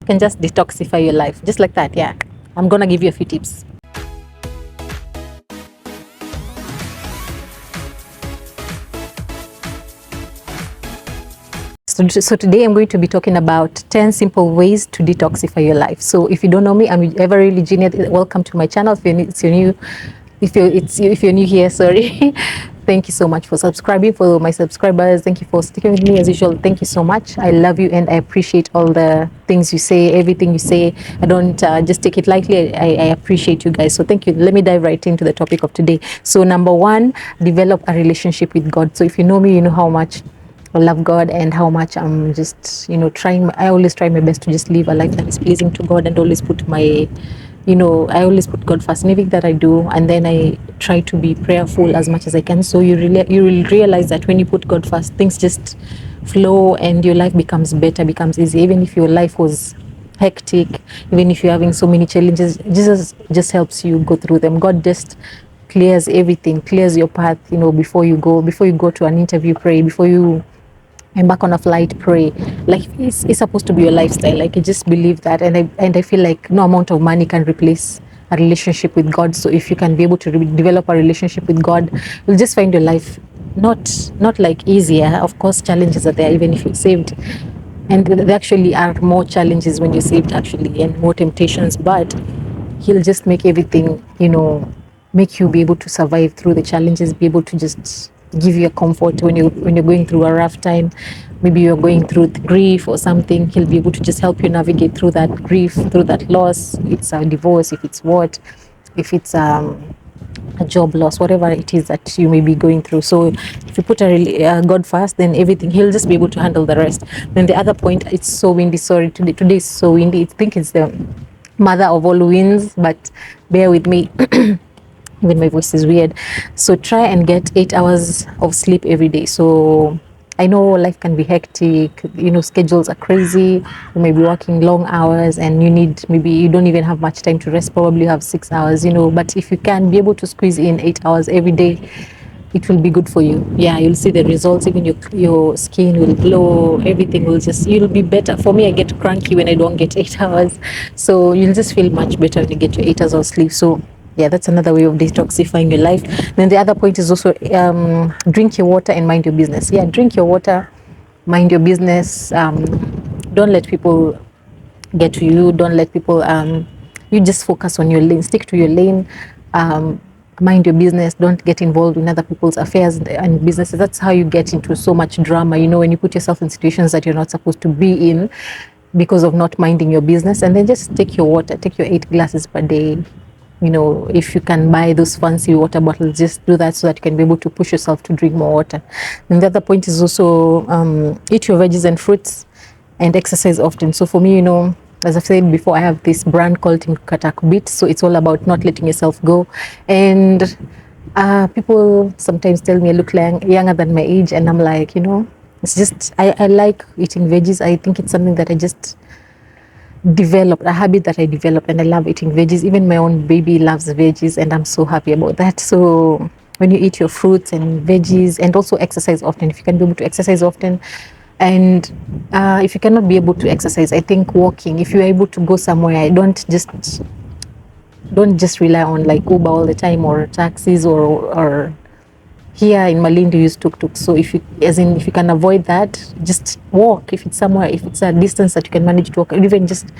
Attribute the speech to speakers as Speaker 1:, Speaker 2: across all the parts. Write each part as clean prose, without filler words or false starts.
Speaker 1: can just detoxify your life just like that. Yeah, I'm gonna give you a few tips. So today I'm going to be talking about 10 simple ways to detoxify your life. So if you don't know me, I'm Euginia. Welcome to my channel. If you're new here, sorry. Thank you so much for subscribing. For my subscribers, thank you for sticking with me as usual. Thank you so much. I love you and I appreciate all the things you say, everything you say. I don't just take it lightly. I appreciate you guys. So thank you. Let me dive right into the topic of today. So number one, develop a relationship with God. So if you know me, you know how much I love God and how much I'm just, I always try my best to just live a life that is pleasing to God and always put I always put God first in everything that I do, and then I try to be prayerful as much as I can. So you will realize that when you put God first, things just flow and your life becomes better, becomes easy. Even if your life was hectic, even if you're having so many challenges, Jesus just helps you go through them. God just clears everything, clears your path, before you go to an interview, pray. Before you embark on a flight, pray. Like it's supposed to be your lifestyle. Like I just believe that, and I feel like no amount of money can replace a relationship with God. So if you can be able to develop a relationship with God, you'll just find your life not like easier. Of course, challenges are there even if you're saved, and there actually are more challenges when you're saved actually, and more temptations. But He'll just make everything, make you be able to survive through the challenges, be able to just give you a comfort when you're going through a rough time. Maybe you're going through grief or something. He'll be able to just help you navigate through that grief, through that loss. It's a divorce, if it's a job loss, whatever it is that you may be going through. So if you put God first, then everything, He'll just be able to handle the rest. Then the other point, it's so windy. Sorry, today is so windy. I think it's the mother of all winds, but bear with me. Even my voice is weird. So try and get 8 hours of sleep every day. So I know life can be hectic, schedules are crazy. You may be working long hours and maybe you don't even have much time to rest. Probably you have 6 hours, but if you can be able to squeeze in 8 hours every day, it will be good for you. Yeah, you'll see the results. Even your skin will glow. Everything you'll be better. For me, I get cranky when I don't get 8 hours. So you'll just feel much better when you get your 8 hours of sleep. So yeah, that's another way of detoxifying your life. Then the other point is also drink your water and mind your business. Yeah, drink your water, mind your business. Don't let people get to you. Don't let people, you just focus on your lane. Stick to your lane. Mind your business. Don't get involved in other people's affairs and businesses. That's how you get into so much drama, when you put yourself in situations that you're not supposed to be in because of not minding your business. And then just take your water, take your 8 glasses per day. If you can buy those fancy water bottles, just do that so that you can be able to push yourself to drink more water. And the other point is also eat your veggies and fruits and exercise often. So for me, as I've said before, I have this brand called Khat. So it's all about not letting yourself go. And people sometimes tell me I look younger than my age, and I'm like, it's just, I like eating veggies. I think it's something that I just developed, a habit that I developed, and I love eating veggies. Even my own baby loves veggies, and I'm so happy about that. So when you eat your fruits and veggies, and also exercise often, if you can be able to exercise often, and if you cannot be able to exercise, I think walking, if you're able to go somewhere, don't just rely on like Uber all the time or taxis or here in Malindi use tuk-tuk. So if you can avoid that, just walk. If it's a distance that you can manage to walk, or even just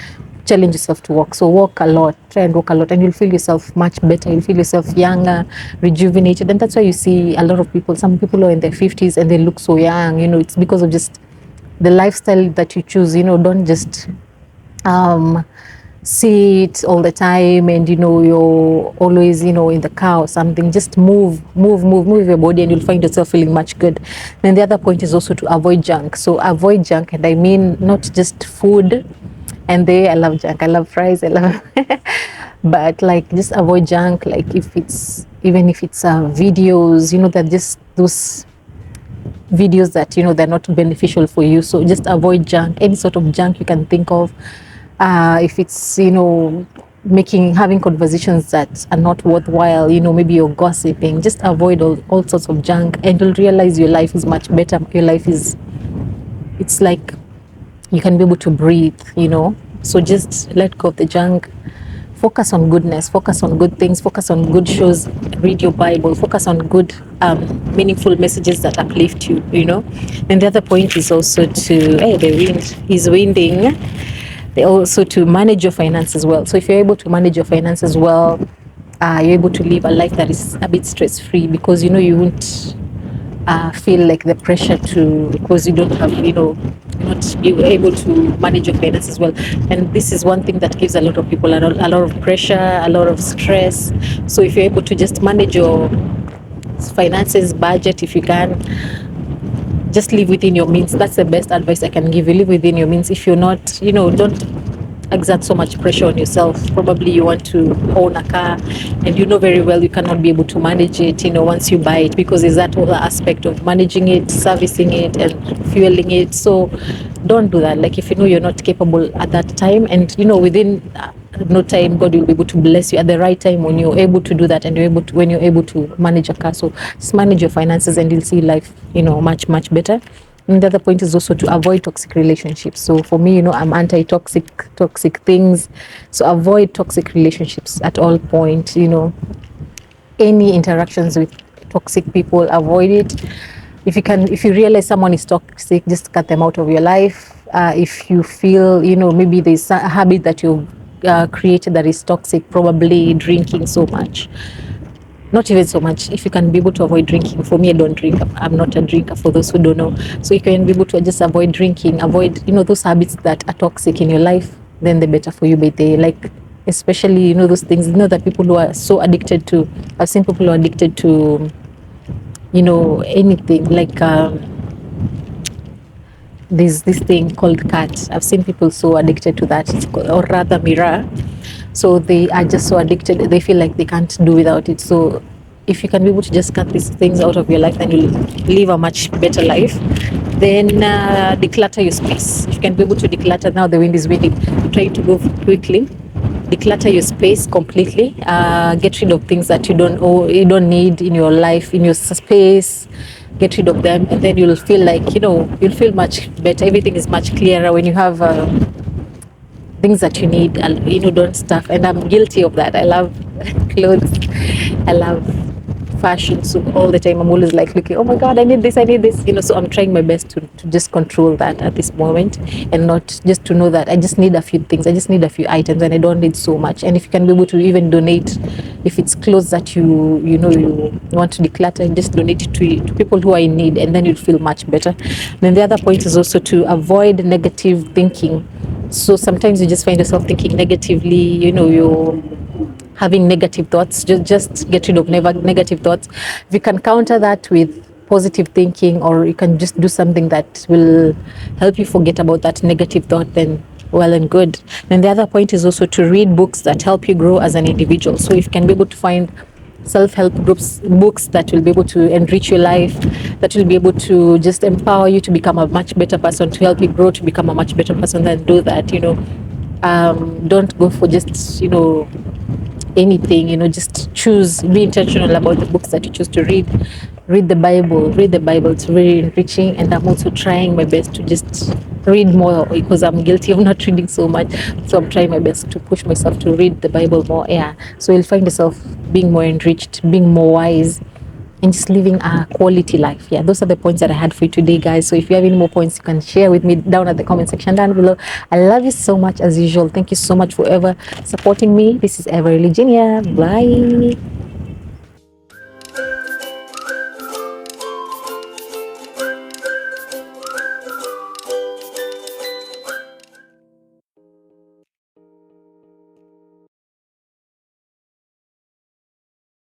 Speaker 1: challenge yourself to walk. So walk a lot, try and walk a lot, and you'll feel yourself much better. You'll feel yourself younger, rejuvenated. And that's why you see a lot of people, some people are in their 50s and they look so young. It's because of just the lifestyle that you choose. Don't just sit all the time and you're always in the car or something. Just move your body, and you'll find yourself feeling much good. Then the other point is also to avoid junk. So avoid junk, and I mean not just food. And I love junk, I love fries, I love but like just avoid junk. Like even if it's videos, that just those videos that they're not beneficial for you. So just avoid junk, any sort of junk you can think of. If it's having conversations that are not worthwhile, maybe you're gossiping, just avoid all sorts of junk, and you'll realize your life is much better. Your life it's like you can be able to breathe, So just let go of the junk. Focus on goodness, focus on good things, focus on good shows, read your Bible, focus on good, meaningful messages that uplift you, you know. And the other point is also to, hey, the wind is winding. They also to manage your finances well. So if you're able to manage your finances well, you're able to live a life that is a bit stress free, because you know you won't feel like the pressure to, because you don't have, you know, not be able to manage your finances well. And this is one thing that gives a lot of people a lot of pressure, a lot of stress. So if you're able to just manage your finances, budget, if you can, just live within your means. That's the best advice I can give you. Live within your means. If you're not, you know, don't exert so much pressure on yourself. Probably you want to own a car and you know very well you cannot be able to manage it, you know, once you buy it, because there's that whole aspect of managing it, servicing it and fueling it. So don't do that. Like if you know you're not capable at that time, and you know within no time God will be able to bless you at the right time when you're able to do that, and you're able to, when you're able to manage a car. So just manage your finances and you'll see life, you know, much better. And the other point is also to avoid toxic relationships. So for me, you know, I'm toxic things. So avoid toxic relationships at all point. You know, any interactions with toxic people, avoid it. If you can, if you realize someone is toxic, just cut them out of your life. If you feel, you know, maybe there's a habit that you've created that is toxic, probably drinking so much. Not even so much. If you can be able to avoid drinking, for me, I don't drink. I'm not a drinker, for those who don't know. So you can be able to just avoid drinking, avoid, you know, those habits that are toxic in your life, then the better for you. But they like, especially, you know, those things, you know, that people who are so addicted to, I've seen people who are addicted to, you know, anything like, there's this thing called Khat. I've seen people so addicted to that, or rather Miraa. So they are just so addicted, they feel like they can't do without it. So if you can be able to just cut these things out of your life, then you'll live a much better life. Then declutter your space. If you can be able to declutter, now the wind is winning, try to go quickly. Declutter your space completely. Get rid of things that you don't need in your life, in your space. Get rid of them, and then you'll feel like, you know, you'll feel much better. Everything is much clearer when you have things that you need, you know, don't stuff. And I'm guilty of that. I love clothes, I love fashion, so all the time I'm always like looking, oh my god, I need this, you know. So I'm trying my best to just control that at this moment, and not just to know that I just need a few things, I just need a few items, and I don't need so much. And if you can be able to even donate, if it's clothes that you know you want to declutter, and just donate it to people who are in need, and then you'll feel much better. Then the other point is also to avoid negative thinking. So sometimes you just find yourself thinking negatively, you know, you're having negative thoughts. Just get rid of negative thoughts. If you can counter that with positive thinking, or you can just do something that will help you forget about that negative thought, then well and good. Then the other point is also to read books that help you grow as an individual. So if you can be able to find self-help groups, books that will be able to enrich your life, that will be able to just empower you to become a much better person, to help you grow to become a much better person, then do that, you know. Don't go for just, you know, anything, you know. Just choose, be intentional about the books that you choose to read. Read the Bible. It's very enriching, and I'm also trying my best to just read more, because I'm guilty of not reading so much. So I'm trying my best to push myself to read the Bible more. Yeah, so you'll find yourself being more enriched, being more wise, and just living a quality life. Yeah, those are the points that I had for you today, guys. So if you have any more points, you can share with me down at the comment section down below. I love you so much as usual. Thank you so much for ever supporting me. This is Euginia. Bye.